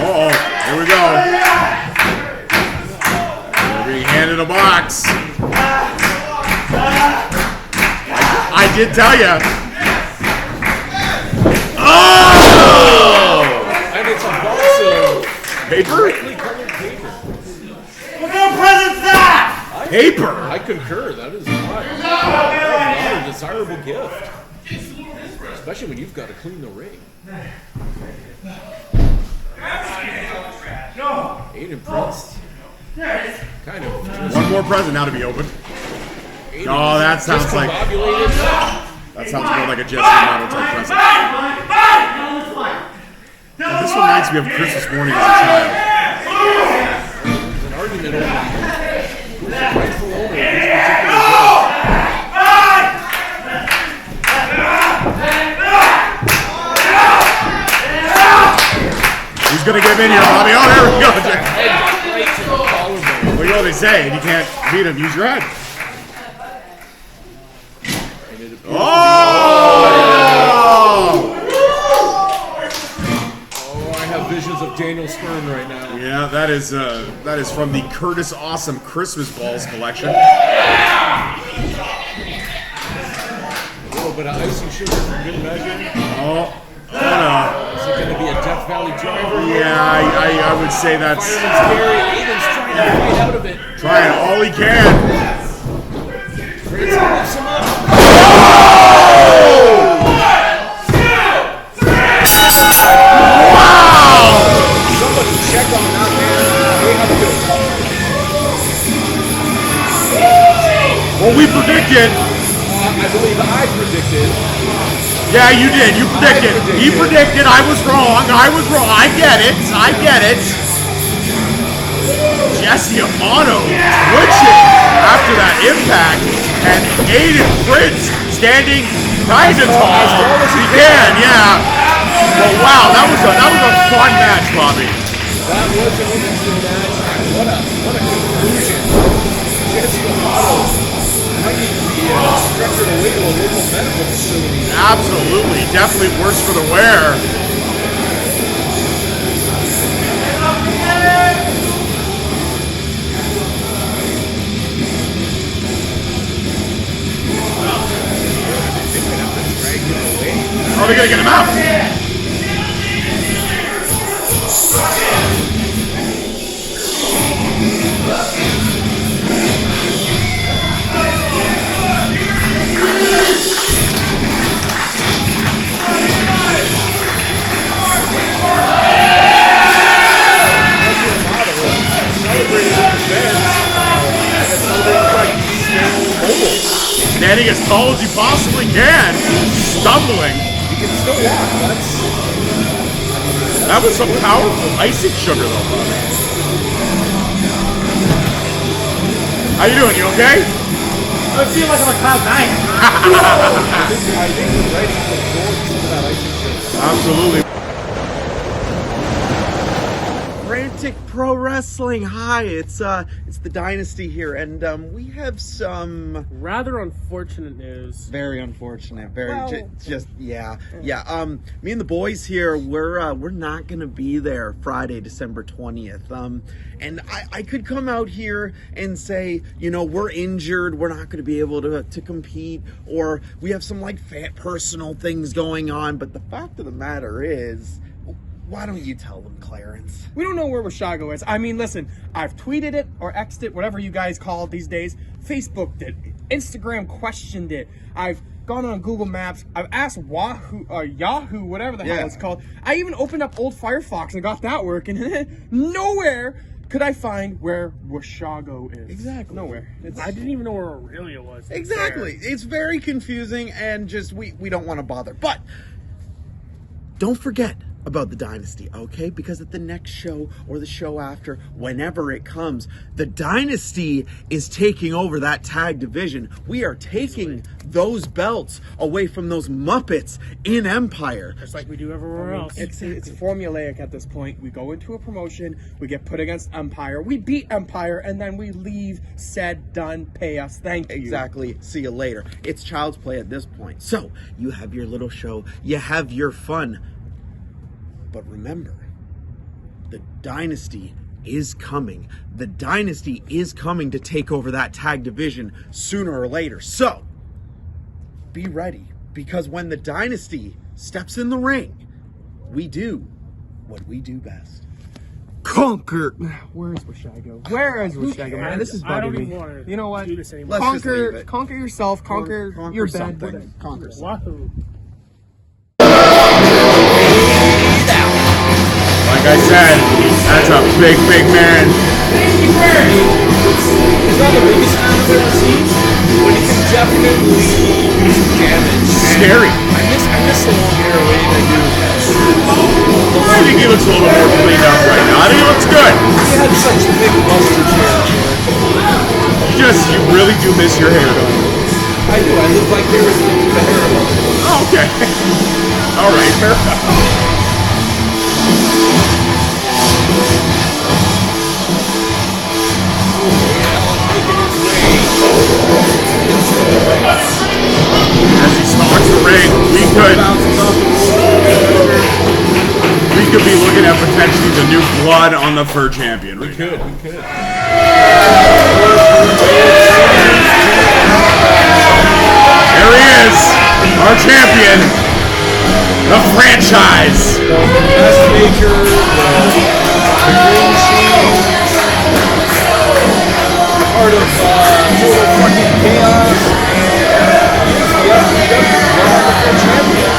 Uh-oh, here we go. We're being handed a box. I did tell you. Oh! And it's a box of Paper? brightly colored paper. What kind of present's that? Paper? I concur. That is not a desirable gift. Especially when you've got to clean the ring. Aiden Prince. Kind of just One more present now to be opened. Oh, that sounds like discombobulated. that sounds more like a Jesse Amato type present. This reminds me of Christmas morning as a child. There's an argument over who's the rightful owner of this particular gift. Who's gonna give in here, Bobby? Oh, there we go. Head right to the collarbone. Well, you know what they say, and you can't beat him, use your head. And it appears Oh! oh, I have visions of Daniel Stern right now. Yeah, that is from the Curtis Awesome Christmas Balls collection. A little bit of icing sugar for good measure. Oh, no. Is it going to be a Death Valley driver? Yeah, I would say that's Scary. Aiden's trying to fight out of it. trying all he can. Prince lifts him up. Oh! Wow! Somebody check on that man. They have to. Well, we predicted. I believe I predicted. Yeah, you did. You predicted. He predicted. I was wrong. I get it. Jesse Amato twitching after that impact, and Aiden Prince standing kind of tall as he can. Yeah. Well, wow, that was a fun match, Bobby. That was an interesting match. What a conclusion. Jesse Amato might need to be stretchered away to a local medical facility. Absolutely, definitely worse for the wear. Oh, they're gonna get him out. Standing as tall as he possibly can, stumbling. He can still walk. That was some powerful icing sugar, though. How you doing? You okay? I feel like I'm a cloud nine. I think you're right. He's absorbed some of that icing sugar. Absolutely. Frantic Pro Wrestling. Hi, it's the Dynasty here, and we have some Rather unfortunate news. very unfortunate, very Well, yeah. Me and the boys here, we're not gonna be there Friday, December 20th. And I could come out here and say, you know, we're injured, we're not gonna be able to compete, or we have some like personal things going on. But the fact of the matter is, why don't you tell them, Clarence? We don't know where Washago is. I mean, listen, I've tweeted it or X'd it, whatever you guys call it these days. Facebooked it. Instagram questioned it. I've gone on Google Maps. I've asked Yahoo, whatever the hell it's called. I even opened up old Firefox and got that working. Nowhere could I find where Washago is. Exactly. Nowhere. I didn't even know where Aurelia was. Exactly. It's very confusing, and just we don't want to bother. But don't forget about the Dynasty, okay? Because at the next show or the show after, whenever it comes, the Dynasty is taking over that tag division. We are taking those belts away from those Muppets in Empire. Just like we do everywhere else. It's formulaic at this point. We go into a promotion, we get put against Empire, we beat Empire, and then we leave, said, done, pay us, thank you. Exactly. See you later. It's child's play at this point. So, you have your little show, you have your fun. But remember, the Dynasty is coming. The Dynasty is coming to take over that tag division sooner or later. So, be ready. Because when the Dynasty steps in the ring, we do what we do best. Conquer. Where is Washago? Where is Washago, man? This is I don't bugging even me. want to You know what? do this anymore. Let's just leave it. Conquer yourself, conquer your bed. something. Conquer something. Wahoo. Like I said, that's a big man. It's not the biggest sound I've ever seen, but it can definitely do some damage. Scary. I miss the long hair way I do. I think he looks a little more cleaned up right now. I think he looks good. He had such big lustrous hair. You really do miss your hair, don't you? I do. I look like there was the hair above it. Oh, okay. All right, fair enough. As he stalks the ring, we could be looking at potentially the new blood on the fur champion. We could. There he is, our champion, the franchise. Best major, the green sheet, part of total fucking chaos, and he's the FPW champion.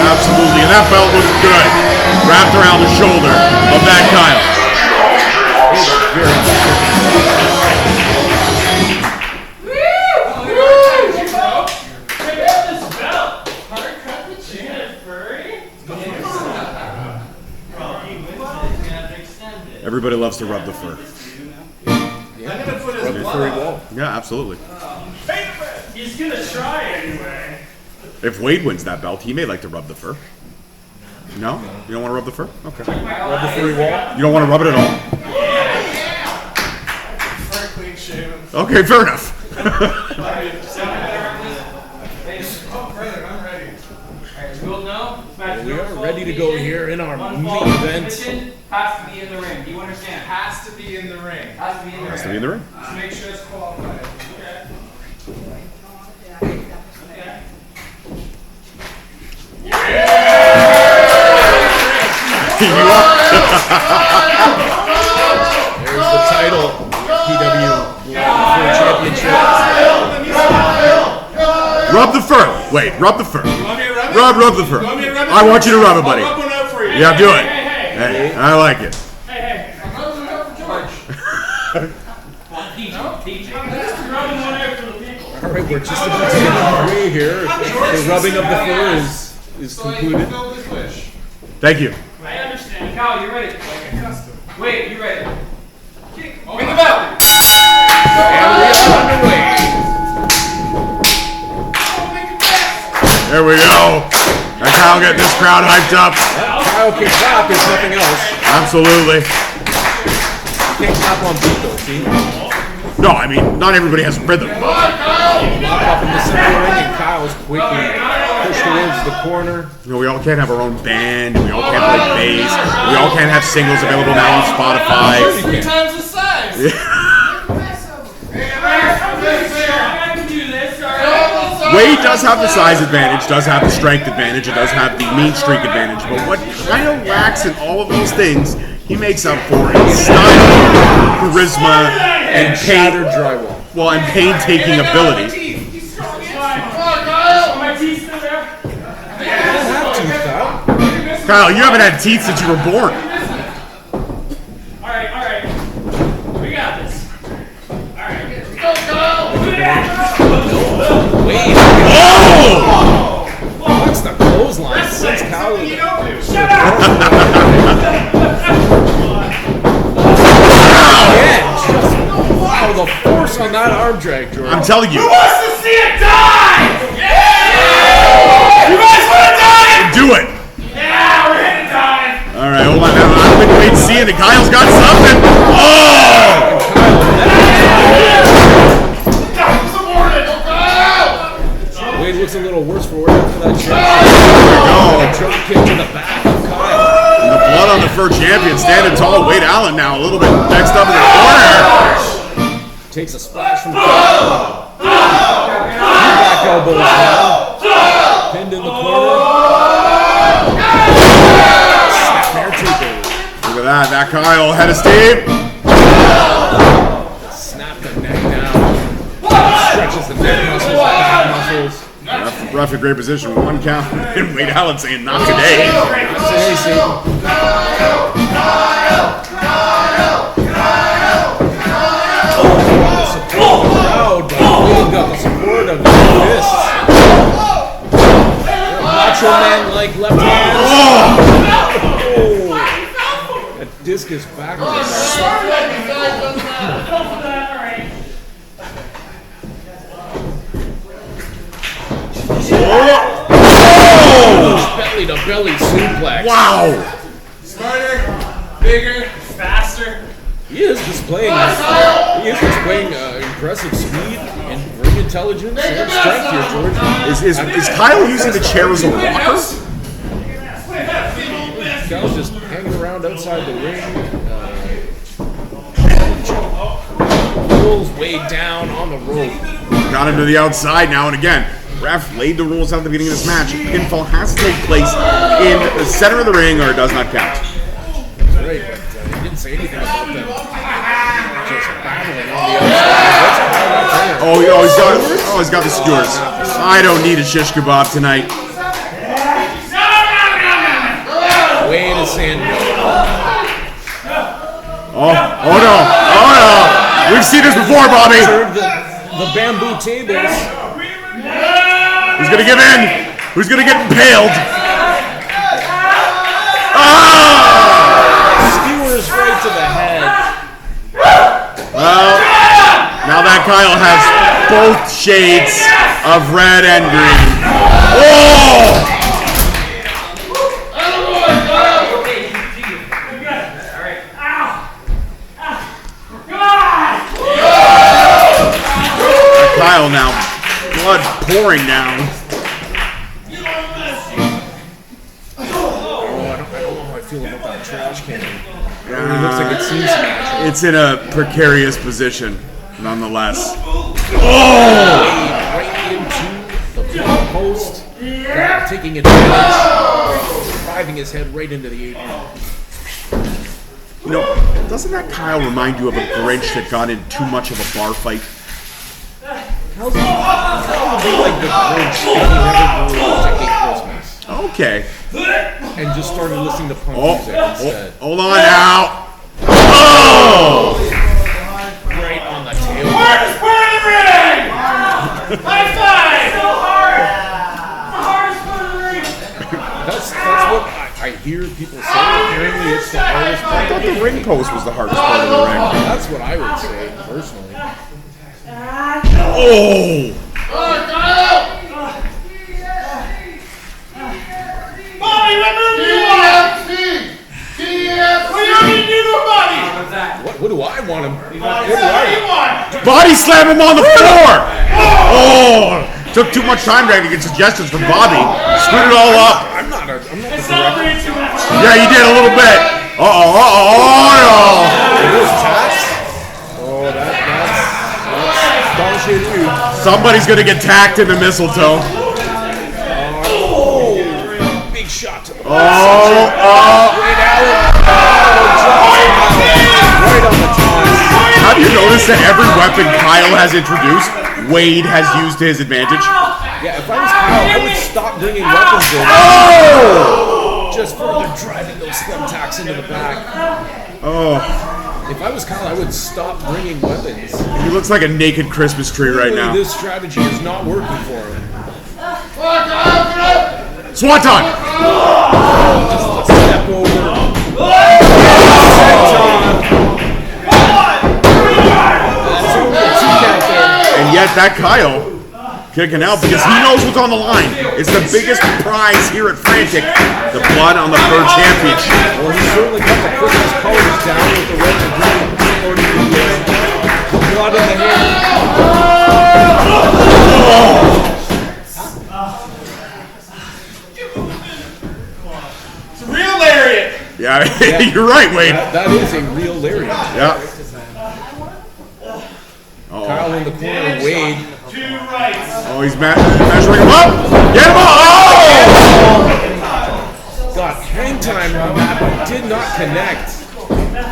Absolutely. Absolutely, and that belt looks good. Wrapped around the shoulder of that Kyle. Everybody loves to rub the fur. Rub the furry wall. Yeah, absolutely. He's gonna try anyway. If Wade wins that belt, he may like to rub the fur. No? You don't want to rub the fur? Okay. Rub the furry wall. You don't want to rub it at all? Okay, fair enough. We are ready to go here in our main event. Has to be in the ring. Do you understand? Has to be in the ring. Has to be in the ring. Has to be in the ring. Just make sure it's qualified. Okay. There's the title. PW Championship. Rub the fur. Wait, rub the fur. Rub the fur. I want you to rub it, buddy. Yeah, do it. Hey, I like it. All right, we're just about to get underway here. The rubbing of the fur is concluded. Thank you. I understand. Kyle, you ready? Wait, you ready? Ring the bell. And we are underway. There we go. And Kyle getting this crowd hyped up. Kyle can clap if nothing else. Absolutely. Can't clap on beat though, see? No, I mean, not everybody has rhythm. Lock up in the center ring and Kyle's quickly pushed towards the corner. You know, we all can't have our own band. We all can't play bass. We all can't have singles available now on Spotify. 3 times the size. Wade does have the size advantage, does have the strength advantage, and does have the mean streak advantage. But what Kyle lacks in all of those things, he makes up for in style, charisma, and shattered drywall. Well, and pain-taking ability. Kyle, you haven't had teeth since you were born. Alright. We got this. Alright. Wait. Oh! What's the clothesline? Since Kyle is... Shut up! Wow, the force on that arm drag, Jordan. I'm telling you. Who wants to see it die? Yeah! You guys want to die? Do it. Yeah, we're hitting die. All right, hold on. I don't think Wade's seeing it. Kyle's got something. Oh! Wade looks a little worse for wear after that shot. There we go. Drop kick to the back of Kyle. And the blood on the fur champion standing tall. Wade Allan now a little bit next up in the corner. Takes a splash from Kyle. Back elbows down. Pinned in the corner. Snapmare takeover. Look at that. That Kyle head of steam. Snap the neck down. Stretches the neck muscles, back muscles. Ref in great position. 1 count. And Wade Allan saying, not today. Crowd, but Wade got the support of the fists. Macho Man like left hand. Oh. That discus backwards. Belly to belly suplex. Wow. Smarter, bigger, faster. He is displaying impressive speed and ring intelligence and strength here, George. Is Kyle using the chair as a walker? Kyle's just hanging around outside the ring. Pulls Wade down on the rope. Got him to the outside now and again. Ref laid the rules out at the beginning of this match. Pinfall has to take place in the center of the ring or it does not count. Right, but he didn't say anything about them just battling on the outside. He's got the skewers. I don't need a shish kebab tonight. Kyle saying no. Oh no! Oh no! We've seen this before, Bobby. The bamboo tables. Who's gonna give in? Who's gonna get impaled? Ah! Skewers right to the head. Well, now that Kyle has both shades of red and green. Oh! Kyle now, blood pouring down. I don't know how I feel about that trash can. It looks like it's seen some action. It's in a precarious position, nonetheless. Oh! Right into the post, taking advantage, driving his head right into the apron. You know, doesn't that Kyle remind you of a Grinch that got in too much of a bar fight? How would be like the Grinch if he never grew up to hate Christmas Okay. and just started listening to punk music instead? Hold on now. Oh! Right on the tail. Hardest part of the ring! High five! So hard! The hardest part of the ring! That's what I hear people say. Apparently, it's the hardest I part. thought the ring post was the hardest part of the ring. That's what I would say personally. Oh! Bobby, remember you want! We already knew nobody! What do I want him? What do you want? Body slam him on the floor! Oh! Took too much time to get suggestions from Bobby. Screwed it all up. I'm not the It's director. not way too much. Yeah, you did a little bit. Oh no! Those tats? Oh, that's bullshit too. Somebody's gonna get tacked in the mistletoe. Oh, big shot to the Oh! right on the toss. Have you noticed that every weapon Kyle has introduced, Wade has used to his advantage? Yeah, if I was Kyle, I would stop bringing weapons in. Oh! Just further driving those thumbtacks into the back. Oh, If I was Kyle, I would stop bringing weapons. he looks like a naked Christmas tree right Clearly, now. this strategy is not working for him. Swanton! Just a step over. And yet that Kyle kicking out because he knows what's on the line. It's the biggest prize here at Frantic, the blood on the fur championship. Well, he certainly got the Christmas colors down with the red and green, or the blood in the hair. It's a real lariat! Yeah, you're right, Wade. That is a real lariat. Yeah. Kyle in the corner, Wade. Two rights. Oh, he's measuring him up. Get him up. Oh! Got hang time on that, but did not connect.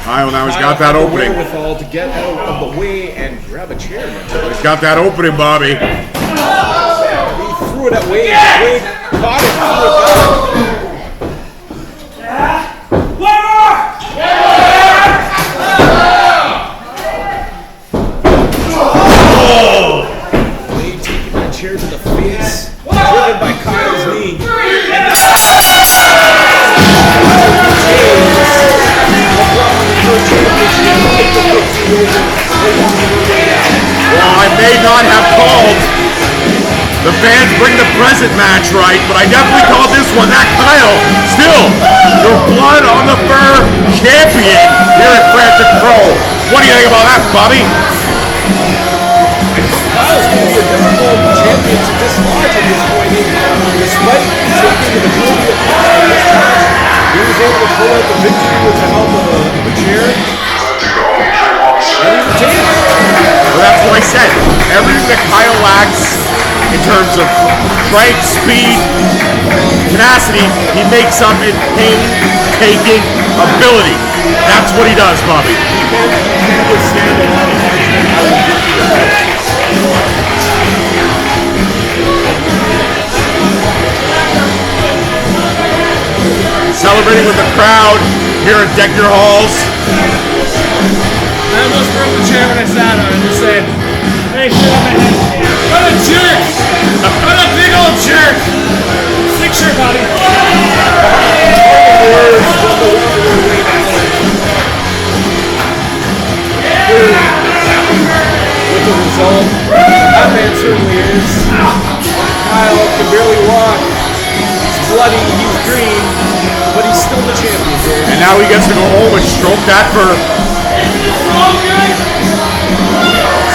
Kyle now he's got that Kyle had the opening. wherewithal to get out of the way and grab a chair. He's got that opening, Bobby. He threw it at Wade. Wade caught it, threw it back. One more! Wade taking that chair to the face, driven by Kyle's knee. Well, I may not have called the fans bring the present match right, but I definitely called this one. That Kyle, still, your blood on the fur champion here at Frantic Pro. What do you think about that, Bobby? Kyle's going to be a difficult champion to dislodge at this point. Despite taking the majority of points in this match, he was able to pull out the victory with the help of a chair. And he retained it. Well, that's what I said. Everything that Kyle lacks in terms of strength, speed, tenacity, he makes up in pain-taking ability. That's what he does, Bobby. He can withstand a lot of punishment. I will give you that. Celebrating with the crowd here at Deck Your Halls. I almost broke the chair when I sat on it and said, hey, shit on my head. What a jerk! What a big old jerk! Sick shirt, buddy. With the result, that man certainly is. Kyle can barely walk. He's bloody, he's green, but he's still the champion here. And now he gets to go home and stroke that fur.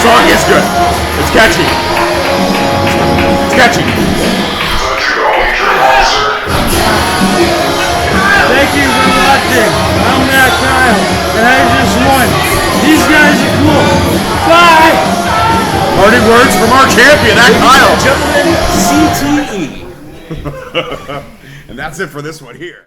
Song is good. It's catchy. It's catchy. Thank you for watching. I'm Matt Kyle, and I just won. These guys are cool. Bye! Parting words from our champion, that Kyle. Gentlemen, CTE. And that's it for this one here.